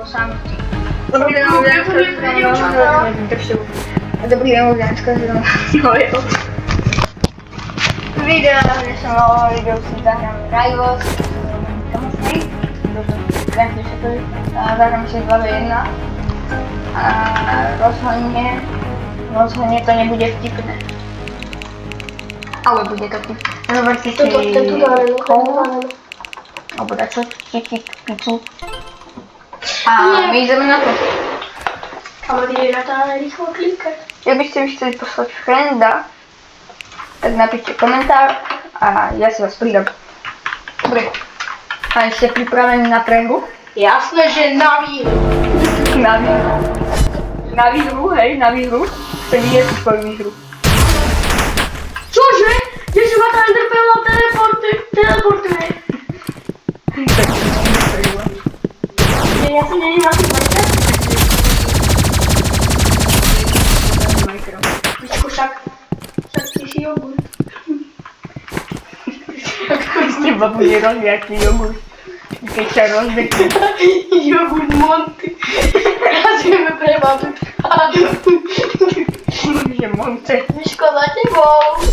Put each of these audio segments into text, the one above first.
to sami. Dobrý deň, Lubianska, Video, že som mal video, si zahrám Rivals, Tomosnej, Grand Theft Auto, zahrám si 2v1 a rozhodne to nebude vtipné. Ale bude to vtipné. Zoberte si kolu, alebo dačo, čičik, pizzu a my ideme na to. Kamarý na to rýchlo klikať. Ak by ste mi chceli poslať frienda, tak napíšte komentár a ja si vás pridám. Dobre. A ste pripravení na prehru? Jasné, že na výhru. Na výhru, hej, na výhru. Chcem vidieť svoju výhru. Čože? Ježi ma tá Enderpearl teleportuje. Ja som není na tým Minecraft. Pičku, však ty si jogurt. Z teba bude rozliaký jogurt. Keď sa rozliaký. Jogurt Monty. Razujeme pre babu. Že Monte. Miško, za tebou.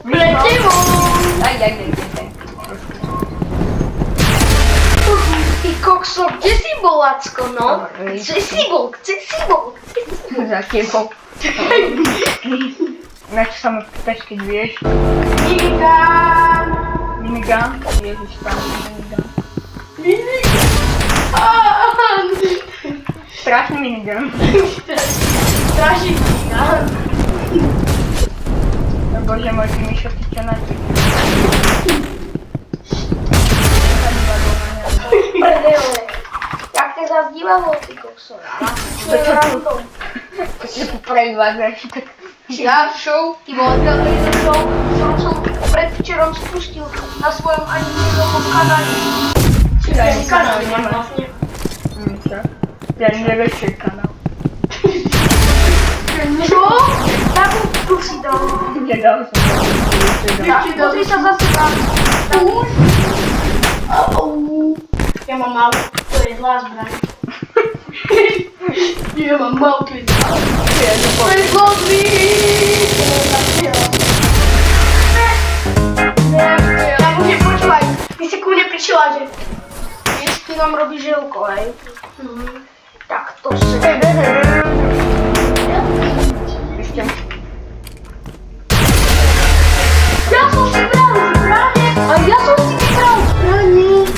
Pre tebou. Aj. Ty kokso, kde si bol, Lacko, no? Kde si bol? Za tebou. Na čo sa ma pýtaš, keď vieš? Minigun? Ježiš, tam minigun. Strašný minigun. Strašný minigun. Bože môj, ty Mišo, ty čo na ty? Prdele. Jak te zazdívalo, ty kokso? To je random. To si predvádzaš, tak... Ja show, ty vole, televízor show, som predvčerom spustil na svojom animizovom kanáli. Ani Kanál nemám nemám vlastne. Čo? Ja nevešej kanál. Čo? Takú tu si dal. Nedal som to. Pozri sa zase tam. Už? Ja mám malú, to je zlá zbraň. Ja mám malú, to je zlá zbraň. To je zlodný! Ja môžem počúvať, ty si ku mne prišla, že vieš, ty nám robíš želko, hej? Tak to sa... Ešte. Ja som si bral zbrane a ja som si vybral zbrane.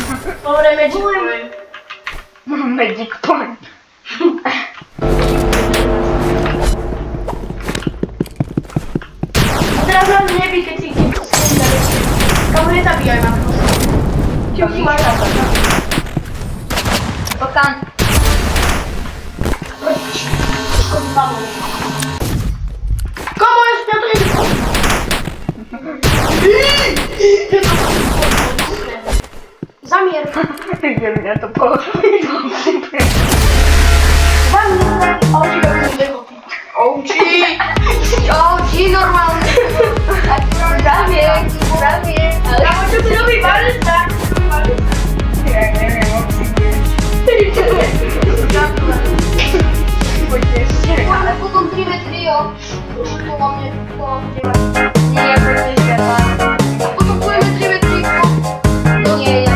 Dobre, Magic Point. Magic Point. A teraz nás nebí, keď si idem to skúšať. Kamu nezabíjaj ma prosím. Čo si máš na to? Pokan. Komu ešte to ide? Zamier. Kde mňa to pohodlí. Zamier. Oči do mňa nehodí. Oči normálne. Zamier. Ja čo si robí barista? Ja neviem, poďte ešte. Ale potom 3v3, jo. To vám je, Nie, poďte ešte. potom pôjdeme 3v3, Nie, ja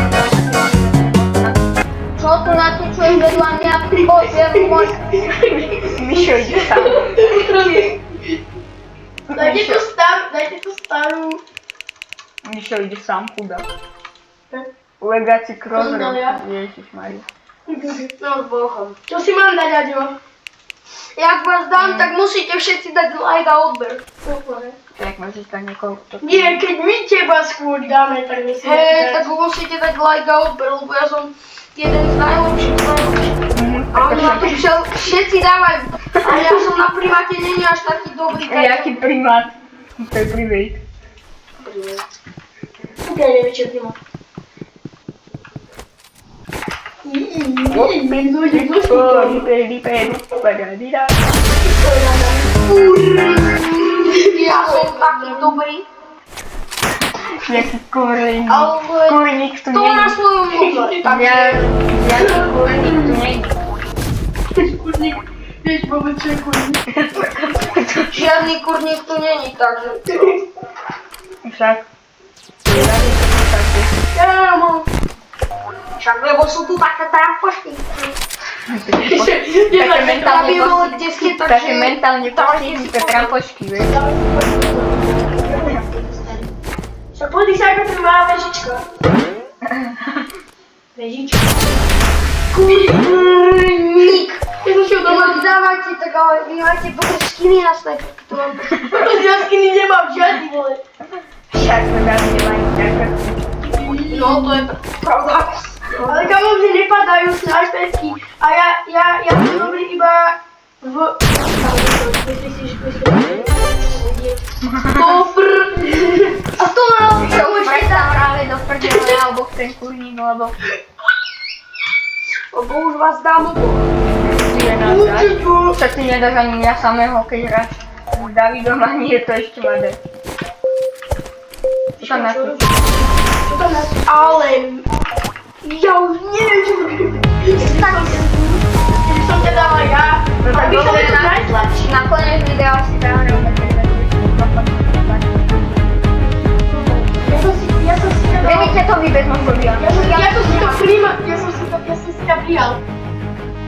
čo tu natúčujem vedľa mňa? Bože môj. Mišo, ide tam. Dajte tu starú. Mišo ide sám, chudák. Legacy Crossroad. To som dal ja. Ježišmaria. No s Bohom. Čo si mám dať, Aďo? Jak vás dám, tak musíte všetci dať like a odber. Tak môžeš tam niekoho... Nie, keď my teba skôr dáme, tak musíte dať. Tak musíte dať like a odber, lebo ja som jeden z najlepších. A oni na to všetci dávajú. A ja som na primáte není až taký dobrý. Jaký primát? To je privej. Ja neviem, čo primát. Ja som taký dobrý. Jaký koreň. Ale Kurník tu to nie na je. svojom motore. Ja kurník wobec kurnik. Żadny kurnik tu nie jest, także... Však. Ja mam... Však, lebo sú tu také trampošky. Také mentálne Také Také mentálne postihnuté trampočky, vieš? Však podí sa, ako tu má vežičko. Vežičko. Kurník. Ja som šiel doma. Vydávajte, tak ale vy máte potom skiny na sniper. Ja skiny nemám žiadny, vole. Však sme dali nemajú také. No, to je pravda. Ale kamo, mne nepadajú snajperky. A ja som dobrý iba v... Kofr. A to mám Prečo práve do prdele, alebo v ten kurník, lebo... Lebo už vás dám obok. Ty nedáš dať. Však ty nedáš ani mňa samého, keď hráš s Davidom, ani je to ešte mladé. Čo tam napíš? Čo tam napíš? Ale... Ja už neviem, čo robím. Tak keby som ťa dala ja, No tak aby som dobre, to najtlačí. na koniec videa si zahráme ten Ja som si ťa dala... Nevíte to vy bez mongolia. Ja som si ťa prijal.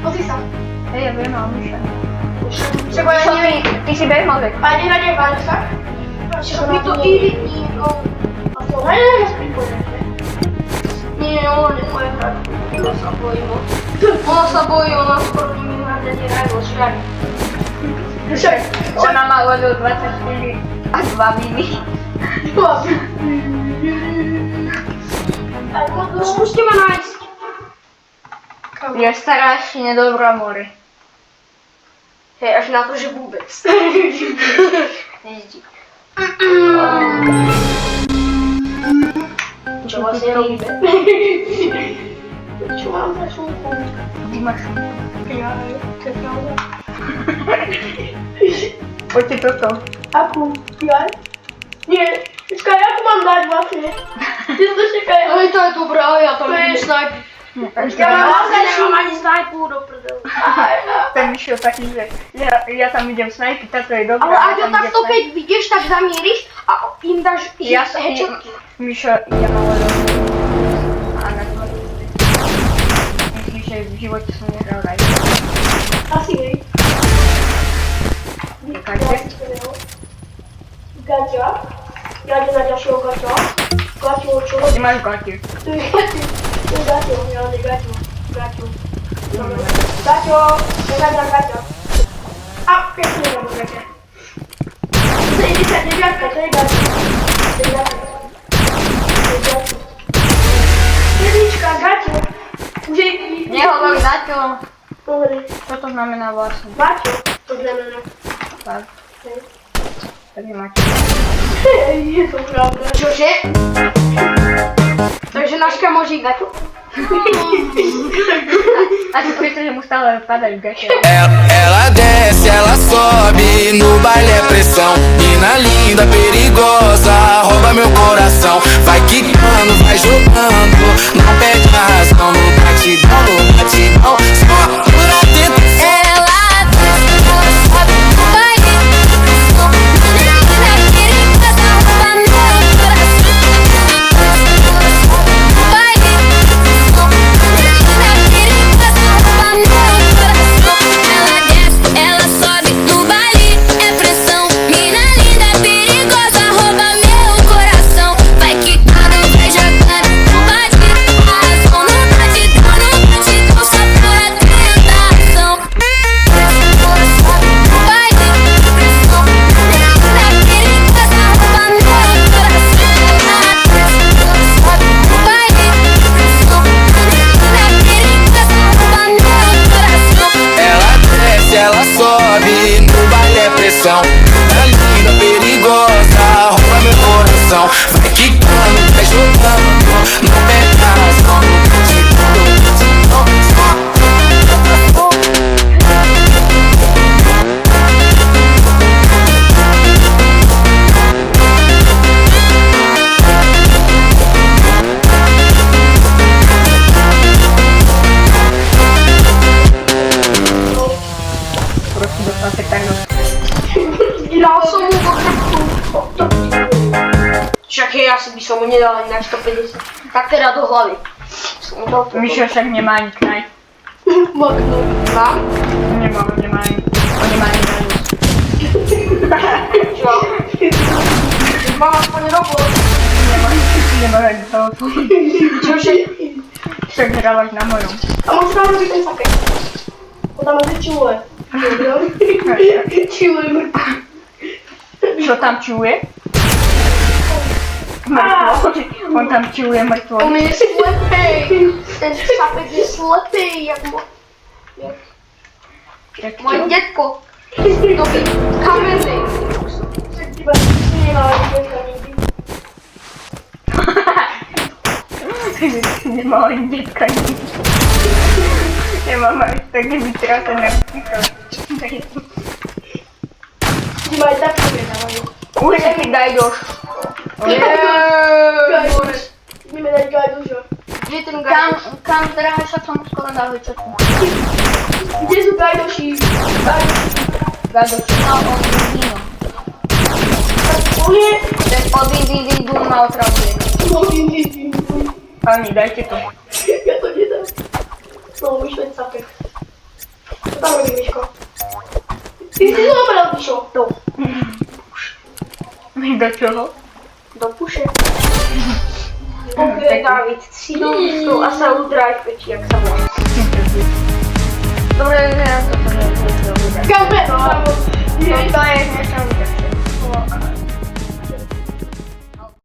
Pozri sa. Hej, ja viem, ale myšľa. Však ja neviem. Ty si bez mozek. A nenadievajú sa? Však mi to iritní. A to najlepšie pripojené. Nie, ona nemoje hrať. Ona sa bojí, no. Ona sa bojí, ona skoro nimi hrať ani rajvo, však. Ona má level 24 a 2 mini. Skúste ma nájsť. Je strašne dobrá more. Hej, až na to, že vôbec. Nezdí. Čo vlastne robíme? Čo mám za šunku? Ty máš. Ja, to je pravda. Poďte toto. Akú? Ja? Nie, počkaj, akú mám dať vlastne? Ty to čakaj. Hej, to je dobré, ale ja tam idem snajpiť. Ja nemám ani snajpu do prdelu. Ten vyšiel taký, že ja tam idem snajpiť, táto je dobrá. Ale Aďo, takto keď vidíš, tak zamieríš a im dáš headshotky. Mišo, ja mám level. A na to. Myslíš, že v živote som nehral raj. Asi hej. Gaťa. Ja idem na ďalšieho Gaťa. Gaťo, čo? Ty máš gatie. To je Gaťo. To je Gaťo, ja ne Gaťo. Gaťo. Gaťo, negadám Gaťa. A, keď to negadám Gaťa. 79, to je Gaťo. To je Gaťo. To je Gaťo. Jednička, Gaťo. Už je... Nehovor Gaťo. Hovori. Čo to znamená vlastne? Gaťo, to znamená. Tak. Hej. Takže máte. Je to pravda. Čože? Takže náš kamožík Gaťo? A ty pretože mu stále padajú gaťe. Ela desce, ela sobe, no baile é pressão. Mina linda, perigosa, rouba meu coração. Vai quicando, vai jogando, não perde a razão. No batidão, só por atento. Ela desce, ela sobe no baile, menina perigosa, rouba meu coração. No baile, menina perigosa, rouba meu coração. Ela desce, ela sobe no baile, é pressão. Mina linda, perigosa, rouba meu coração. Vai quicando, vai jogando, no batidão, no batidão, só som mu nedali na 150. Tak teda do hlavy. Som mu dal to. Myšo však nemá ani knaj. Moknú. Mám? Nemá ani Rajus. Čo? Mám aspoň robot. Nemá ani telefón. Čože? Však hrávaš na mojom. A môžeš tam robiť ten sapek. On tam asi čuje. Čuje mŕtvo. Čo tam čuje? Mŕtvo. On tam čuje mŕtvo. On je slepej. Ten sapek je slepej, jak môj detko. Dobrý, kamenný. Však iba si nemala detka nikdy. Nemá ani detka nikdy. Nemám až také vytrasené psycho. Ty ma aj tak nedávajú. Už taký gajdoš. Gajduš. Ideme dať gajdužo. Kde je ten gajduš? Kam Drahaša tomu skoro dali čoku. Kde sú gajduši? Gajdoš mal on víno. On je... Ten od Indy má otravuje. Pani, dajte to. Ja to nedám. No, myšleť sapek. Čo tam robí, Miško? Ty si to nabral, Mišo. Do. Do čoho? Do puše. Pokrie David, si do ústu a sa udráj v peči, jak sa volá. Dobre, teraz toto nie je dobré. Kampeno, alebo... To je niečo.